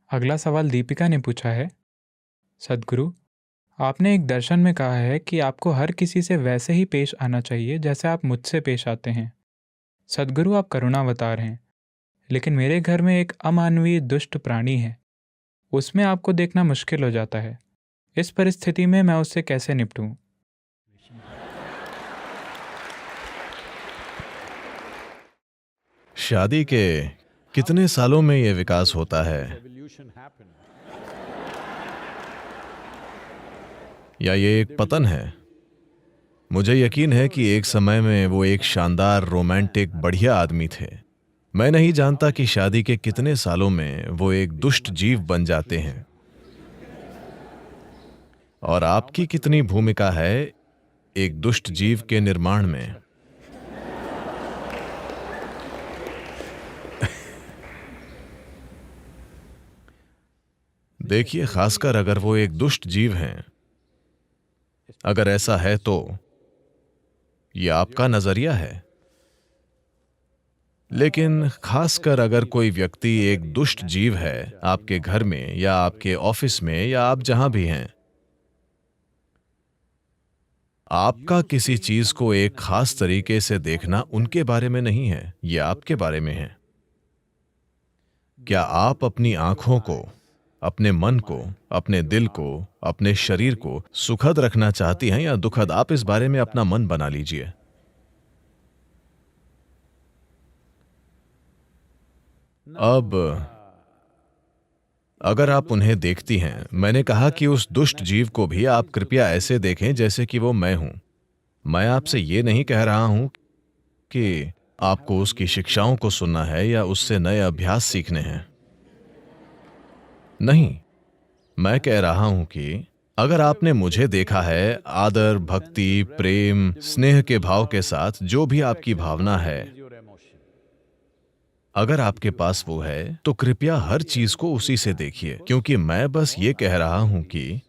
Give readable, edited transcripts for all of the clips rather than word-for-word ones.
अगला सवाल दीपिका ने पूछा है, सद्गुरु, आपने एक दर्शन में कहा है कि आपको हर किसी से वैसे ही पेश आना चाहिए जैसे आप मुझसे पेश आते हैं। सद्गुरु, आप करुणावतार हैं, लेकिन मेरे घर में एक अमानवीय दुष्ट प्राणी है। उसमें आपको देखना मुश्किल हो जाता है। इस परिस्थिति में मैं उससे कैसे निपटूं? शादी के कितने सालों में यह विकास होता है, या ये एक पतन है? मुझे यकीन है कि एक समय में वो एक शानदार, रोमांटिक, बढ़िया आदमी थे। मैं नहीं जानता कि शादी के कितने सालों में वो एक दुष्ट जीव बन जाते हैं। और आपकी कितनी भूमिका है एक दुष्ट जीव के निर्माण में? देखिए, खासकर अगर वो एक दुष्ट जीव हैं, अगर ऐसा है तो ये आपका नजरिया है। लेकिन खासकर अगर कोई व्यक्ति एक दुष्ट जीव है आपके घर में या आपके ऑफिस में या आप जहां भी हैं, आपका किसी चीज को एक खास तरीके से देखना उनके बारे में नहीं है, यह आपके बारे में है। क्या आप अपनी आंखों को, अपने मन को, अपने दिल को, अपने शरीर को सुखद रखना चाहती हैं या दुखद? आप इस बारे में अपना मन बना लीजिए। अब अगर आप उन्हें देखती हैं, मैंने कहा कि उस दुष्ट जीव को भी आप कृपया ऐसे देखें जैसे कि वो मैं हूं। मैं आपसे ये नहीं कह रहा हूं कि आपको उसकी शिक्षाओं को सुनना है या उससे नए अभ्यास सीखने हैं। नहीं, मैं कह रहा हूं कि अगर आपने मुझे देखा है आदर, भक्ति, प्रेम, स्नेह के भाव के साथ, जो भी आपकी भावना है, अगर आपके पास वो है तो कृपया हर चीज को उसी से देखिए। क्योंकि मैं बस ये कह रहा हूं कि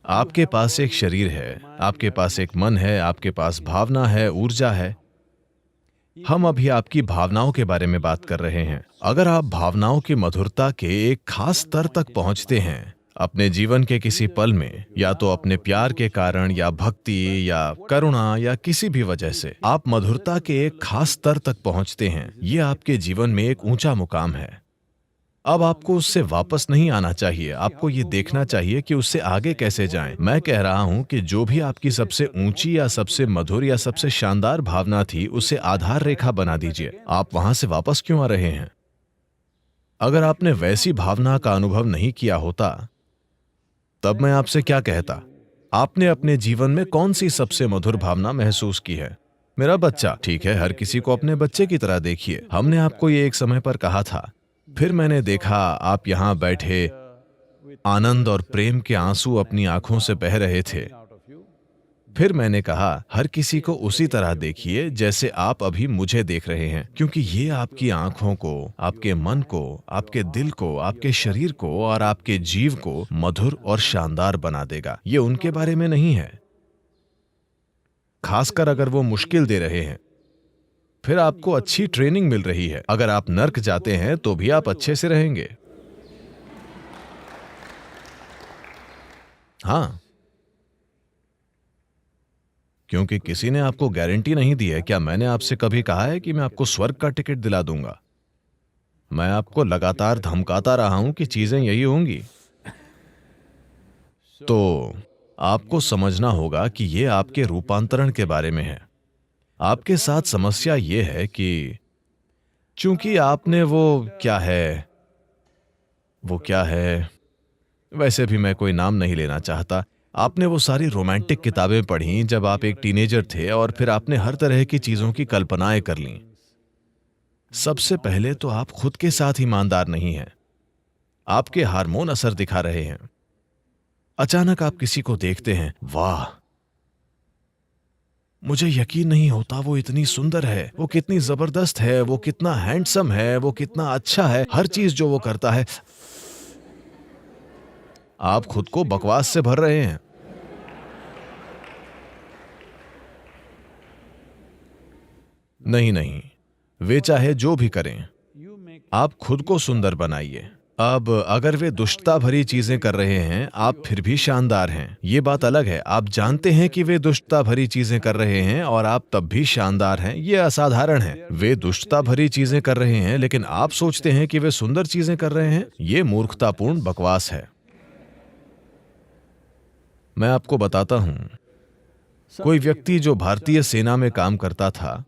आपके पास एक शरीर है, आपके पास एक मन है, आपके पास भावना है, ऊर्जा है। हम अभी आपकी भावनाओं के बारे में बात कर रहे हैं। अगर आप भावनाओं की मधुरता के एक खास स्तर तक पहुंचते हैं अपने जीवन के किसी पल में, या तो अपने प्यार के कारण या भक्ति या करुणा या किसी भी वजह से आप मधुरता के एक खास स्तर तक पहुंचते हैं, यह आपके जीवन में एक ऊंचा मुकाम है। अब आपको उससे वापस नहीं आना चाहिए, आपको ये देखना चाहिए कि उससे आगे कैसे जाएं। मैं कह रहा हूं कि जो भी आपकी सबसे ऊंची या सबसे मधुर या सबसे शानदार भावना थी, उसे आधार रेखा बना दीजिए। आप वहां से वापस क्यों आ रहे हैं? अगर आपने वैसी भावना का अनुभव नहीं किया होता, तब मैं आपसे क्या कहता? आपने अपने जीवन में कौन सी सबसे मधुर भावना महसूस की है? मेरा बच्चा। ठीक है, हर किसी को अपने बच्चे की तरह देखिए। हमने आपको ये एक समय पर कहा था, फिर मैंने देखा आप यहां बैठे आनंद और प्रेम के आंसू अपनी आंखों से बह रहे थे। फिर मैंने कहा हर किसी को उसी तरह देखिए जैसे आप अभी मुझे देख रहे हैं, क्योंकि ये आपकी आंखों को, आपके मन को, आपके दिल को, आपके शरीर को और आपके जीव को मधुर और शानदार बना देगा। ये उनके बारे में नहीं है, खासकर अगर वो मुश्किल दे रहे हैं। फिर आपको अच्छी ट्रेनिंग मिल रही है। अगर आप नर्क जाते हैं तो भी आप अच्छे से रहेंगे। हाँ, क्योंकि किसी ने आपको गारंटी नहीं दी है। क्या मैंने आपसे कभी कहा है कि मैं आपको स्वर्ग का टिकट दिला दूंगा? मैं आपको लगातार धमकाता रहा हूं कि चीजें यही होंगी। तो आपको समझना होगा कि यह आपके रूपांतरण के बारे में है। आपके साथ समस्या यह है कि चूंकि आपने वो क्या है, वैसे भी मैं कोई नाम नहीं लेना चाहता। आपने वो सारी रोमांटिक किताबें पढ़ी जब आप एक टीनेजर थे और फिर आपने हर तरह की चीजों की कल्पनाएं कर लीं। सबसे पहले तो आप खुद के साथ ईमानदार नहीं हैं। आपके हार्मोन असर दिखा रहे हैं। अचानक आप किसी को देखते हैं, वाह, मुझे यकीन नहीं होता वो इतनी सुंदर है, वो कितनी जबरदस्त है, वो कितना हैंडसम है, वो कितना अच्छा है, हर चीज जो वो करता है। आप खुद को बकवास से भर रहे हैं। नहीं नहीं, वे चाहे जो भी करें, आप खुद को सुंदर बनाइए। अब अगर वे दुष्टता भरी चीजें कर रहे हैं, आप फिर भी शानदार हैं। ये बात अलग है, आप जानते हैं कि वे दुष्टता भरी चीजें कर रहे हैं और आप तब भी शानदार हैं। ये असाधारण है। वे दुष्टता भरी चीजें कर रहे हैं लेकिन आप सोचते हैं कि वे सुंदर चीजें कर रहे हैं। ये मूर्खतापूर्ण बकवास है। मैं आपको बताता हूं, कोई व्यक्ति जो भारतीय सेना में काम करता था,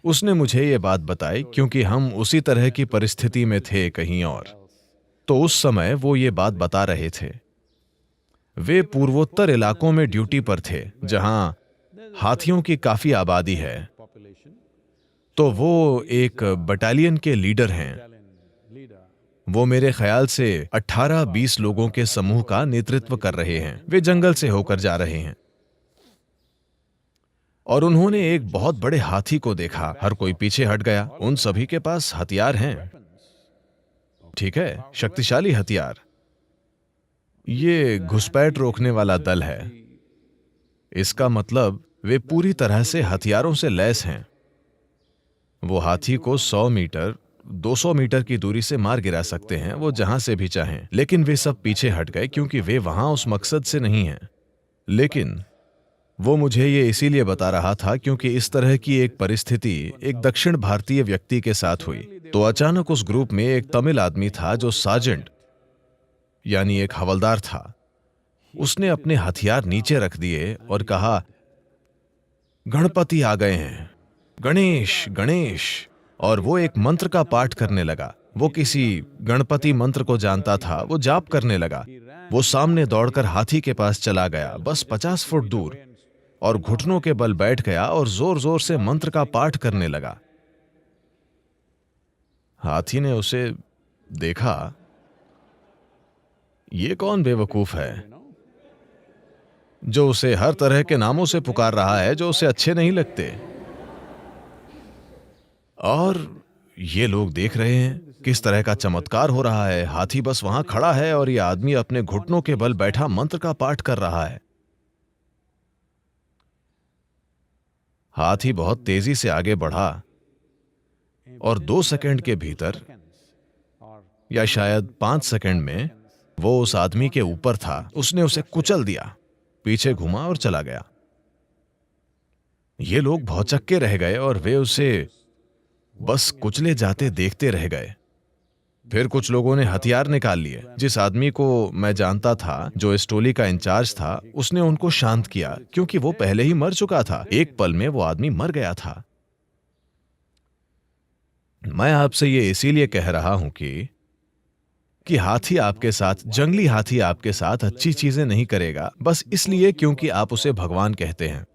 उसने मुझे ये बात बताई क्योंकि हम उसी तरह की परिस्थिति में थे कहीं और। तो उस समय वो ये बात बता रहे थे। वे पूर्वोत्तर इलाकों में ड्यूटी पर थे जहां हाथियों की काफी आबादी है। तो वो एक बटालियन के लीडर हैं। वो मेरे ख्याल से 18-20 लोगों के समूह का नेतृत्व कर रहे हैं। वे जंगल से होकर जा रहे हैं और उन्होंने एक बहुत बड़े हाथी को देखा। हर कोई पीछे हट गया। उन सभी के पास हथियार हैं, ठीक है, शक्तिशाली हथियार। ये घुसपैठ रोकने वाला दल है। इसका मतलब वे पूरी तरह से हथियारों से लैस हैं। वो हाथी को 100 मीटर 200 मीटर की दूरी से मार गिरा सकते हैं, वो जहां से भी चाहें। लेकिन वे सब पीछे हट गए क्योंकि वे वहां उस मकसद से नहीं हैं। लेकिन वो मुझे ये इसीलिए बता रहा था क्योंकि इस तरह की एक परिस्थिति एक दक्षिण भारतीय व्यक्ति के साथ हुई। तो अचानक उस ग्रुप में एक तमिल आदमी था जो सार्जेंट यानी एक हवलदार था। उसने अपने हथियार नीचे रख दिए और कहा, गणपति आ गए हैं, गणेश गणेश। और वो एक मंत्र का पाठ करने लगा। वो किसी गणपति मंत्र को जानता था। वो जाप करने लगा। वो सामने दौड़कर हाथी के पास चला गया, बस 50 फुट दूर, और घुटनों के बल बैठ गया और जोर जोर से मंत्र का पाठ करने लगा। हाथी ने उसे देखा, ये कौन बेवकूफ है जो उसे हर तरह के नामों से पुकार रहा है जो उसे अच्छे नहीं लगते। और ये लोग देख रहे हैं किस तरह का चमत्कार हो रहा है। हाथी बस वहां खड़ा है और ये आदमी अपने घुटनों के बल बैठा मंत्र का पाठ कर रहा है। हाथी बहुत तेजी से आगे बढ़ा और 2 सेकंड के भीतर या शायद 5 सेकंड में वो उस आदमी के ऊपर था। उसने उसे कुचल दिया, पीछे घुमा और चला गया। ये लोग भौचक्के रह गए और वे उसे बस कुचले जाते देखते रह गए। फिर कुछ लोगों ने हथियार निकाल लिए। जिस आदमी को मैं जानता था, जो इस टोली का इंचार्ज था, उसने उनको शांत किया क्योंकि वो पहले ही मर चुका था। एक पल में वो आदमी मर गया था। मैं आपसे ये इसीलिए कह रहा हूं कि हाथी आपके साथ, जंगली हाथी आपके साथ अच्छी चीजें नहीं करेगा बस इसलिए क्योंकि आप उसे भगवान कहते हैं,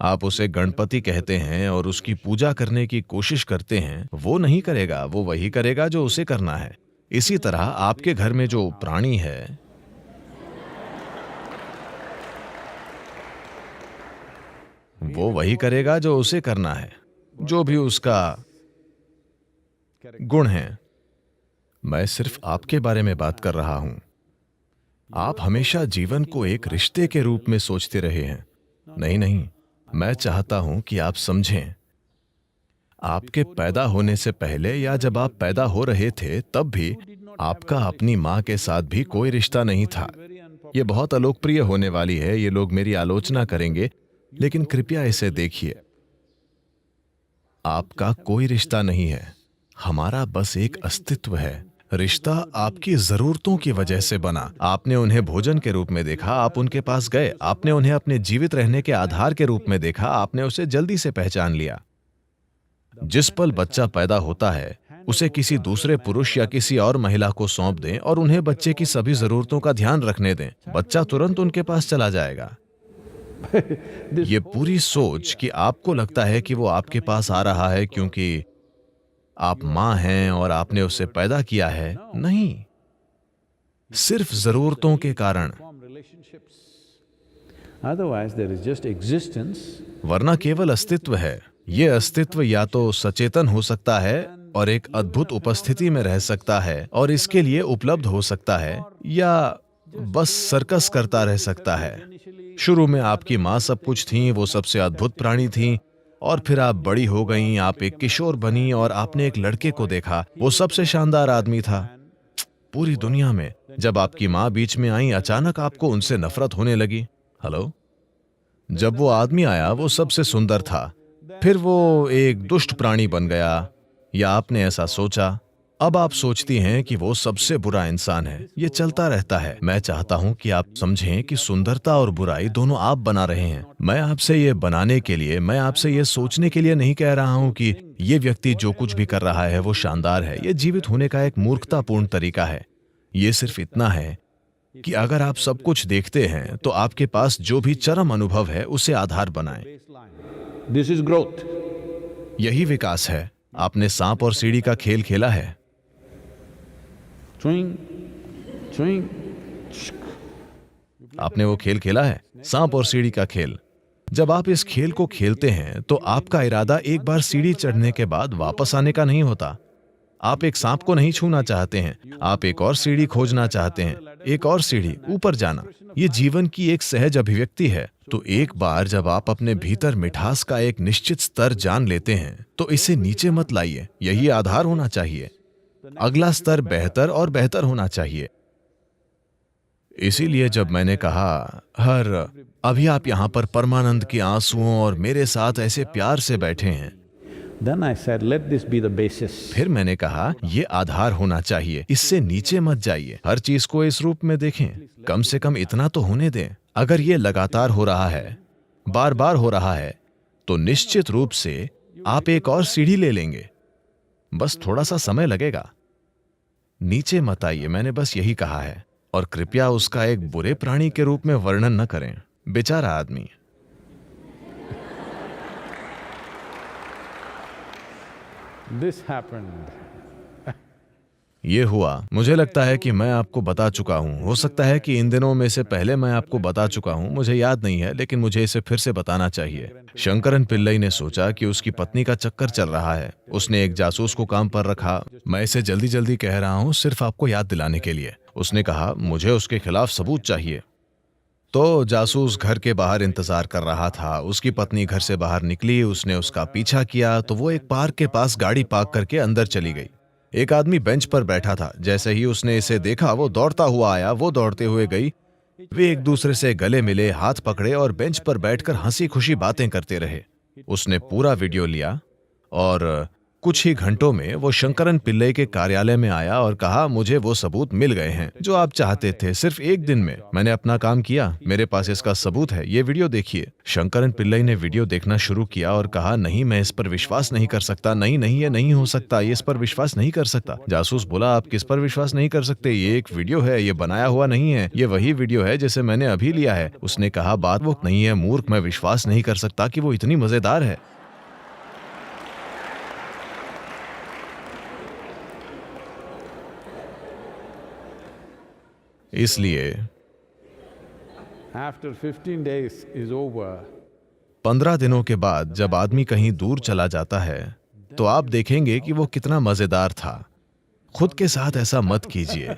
आप उसे गणपति कहते हैं और उसकी पूजा करने की कोशिश करते हैं। वो नहीं करेगा, वो वही करेगा जो उसे करना है। इसी तरह आपके घर में जो प्राणी है, वो वही करेगा जो उसे करना है, जो भी उसका गुण है। मैं सिर्फ आपके बारे में बात कर रहा हूं। आप हमेशा जीवन को एक रिश्ते के रूप में सोचते रहे हैं। नहीं नहीं, मैं चाहता हूं कि आप समझें, आपके पैदा होने से पहले या जब आप पैदा हो रहे थे तब भी आपका अपनी मां के साथ भी कोई रिश्ता नहीं था। यह बहुत अलोकप्रिय होने वाली है, ये लोग मेरी आलोचना करेंगे, लेकिन कृपया इसे देखिए। आपका कोई रिश्ता नहीं है, हमारा बस एक अस्तित्व है। रिश्ता आपकी जरूरतों की वजह से बना। आपने उन्हें भोजन के रूप में देखा, आप उनके पास गए। आपने उन्हें अपने जीवित रहने के आधार के रूप में देखा, आपने उसे जल्दी से पहचान लिया। जिस पल बच्चा पैदा होता है, उसे किसी दूसरे पुरुष या किसी और महिला को सौंप दें और उन्हें बच्चे की सभी जरूरतों का ध्यान रखने दें, बच्चा तुरंत उनके पास चला जाएगा। ये पूरी सोच कि आपको लगता है कि वो आपके पास आ रहा है क्योंकि आप मां हैं और आपने उसे पैदा किया है, नहीं, सिर्फ जरूरतों के कारण। वरना केवल अस्तित्व है। यह अस्तित्व या तो सचेतन हो सकता है और एक अद्भुत उपस्थिति में रह सकता है और इसके लिए उपलब्ध हो सकता है, या बस सर्कस करता रह सकता है। शुरू में आपकी मां सब कुछ थी, वो सबसे अद्भुत प्राणी थी, और फिर आप बड़ी हो गईं, आप एक किशोर बनी और आपने एक लड़के को देखा, वो सबसे शानदार आदमी था पूरी दुनिया में। जब आपकी माँ बीच में आई, अचानक आपको उनसे नफरत होने लगी। हेलो? जब वो आदमी आया, वो सबसे सुंदर था, फिर वो एक दुष्ट प्राणी बन गया, या आपने ऐसा सोचा। अब आप सोचती हैं कि वो सबसे बुरा इंसान है। ये चलता रहता है। मैं चाहता हूं कि आप समझें कि सुंदरता और बुराई दोनों आप बना रहे हैं। मैं आपसे ये बनाने के लिए, मैं आपसे ये सोचने के लिए नहीं कह रहा हूं कि ये व्यक्ति जो कुछ भी कर रहा है वो शानदार है। ये जीवित होने का एक मूर्खतापूर्ण तरीका है। ये सिर्फ इतना है कि अगर आप सब कुछ देखते हैं तो आपके पास जो भी चरम अनुभव है उसे आधार बनाएं। This is growth. यही विकास है। आपने सांप और सीढ़ी का खेल खेला है? Swing, swing. आपने वो खेल खेला है, सांप और सीढ़ी का खेल? जब आप इस खेल को खेलते हैं तो आपका इरादा एक बार सीढ़ी चढ़ने के बाद वापस आने का नहीं होता। आप एक सांप को नहीं छूना चाहते हैं, आप एक और सीढ़ी खोजना चाहते हैं, एक और सीढ़ी ऊपर जाना। ये जीवन की एक सहज अभिव्यक्ति है। तो एक बार जब आप अपने भीतर मिठास का एक निश्चित स्तर जान लेते हैं तो इसे नीचे मत लाइए। यही आधार होना चाहिए। अगला स्तर बेहतर और बेहतर होना चाहिए। इसीलिए जब मैंने कहा अभी आप यहां पर परमानंद के आंसुओं और मेरे साथ ऐसे प्यार से बैठे हैं, Then I said, let this be the basis. फिर मैंने कहा ये आधार होना चाहिए, इससे नीचे मत जाइए। हर चीज को इस रूप में देखें, कम से कम इतना तो होने दें। अगर ये लगातार हो रहा है, बार बार हो रहा है, तो निश्चित रूप से आप एक और सीढ़ी ले लेंगे। बस थोड़ा सा समय लगेगा। नीचे मत आइए, मैंने बस यही कहा है। और कृपया उसका एक बुरे प्राणी के रूप में वर्णन न करें। बेचारा आदमी। This happened. ये हुआ। मुझे लगता है कि मैं आपको बता चुका हूं। हो सकता है कि इन दिनों में से पहले मैं आपको बता चुका हूं, मुझे याद नहीं है, लेकिन मुझे इसे फिर से बताना चाहिए। शंकरन पिल्लई ने सोचा कि उसकी पत्नी का चक्कर चल रहा है। उसने एक जासूस को काम पर रखा। मैं इसे जल्दी जल्दी कह रहा हूं, सिर्फ आपको याद दिलाने के लिए। उसने कहा, मुझे उसके खिलाफ सबूत चाहिए। तो जासूस घर के बाहर इंतजार कर रहा था। उसकी पत्नी घर से बाहर निकली, उसने उसका पीछा किया तो वो एक पार्क के पास गाड़ी पार्क करके अंदर चली गई। एक आदमी बेंच पर बैठा था। जैसे ही उसने इसे देखा, वो दौड़ता हुआ आया। वो दौड़ते हुए गई। वे एक दूसरे से गले मिले, हाथ पकड़े और बेंच पर बैठकर हंसी खुशी बातें करते रहे। उसने पूरा वीडियो लिया और कुछ ही घंटों में वो शंकरन पिल्लई के कार्यालय में आया और कहा, मुझे वो सबूत मिल गए हैं जो आप चाहते थे। सिर्फ एक दिन में मैंने अपना काम किया, मेरे पास इसका सबूत है, ये वीडियो देखिए। शंकरन पिल्लई ने वीडियो देखना शुरू किया और कहा, नहीं, मैं इस पर विश्वास नहीं कर सकता। नहीं नहीं, ये नहीं हो सकता, ये इस पर विश्वास नहीं कर सकता। जासूस बोला, आप किस पर विश्वास नहीं कर सकते? ये एक वीडियो है, ये बनाया हुआ नहीं है, ये वही वीडियो है जिसे मैंने अभी लिया है। उसने कहा, बात वो नहीं है मूर्ख, मैं विश्वास नहीं कर सकता कि वो इतनी मजेदार है। इसलिए After 15 days is over, 15 दिनों के बाद जब आदमी कहीं दूर चला जाता है तो आप देखेंगे कि वो कितना मजेदार था। खुद के साथ ऐसा मत कीजिए।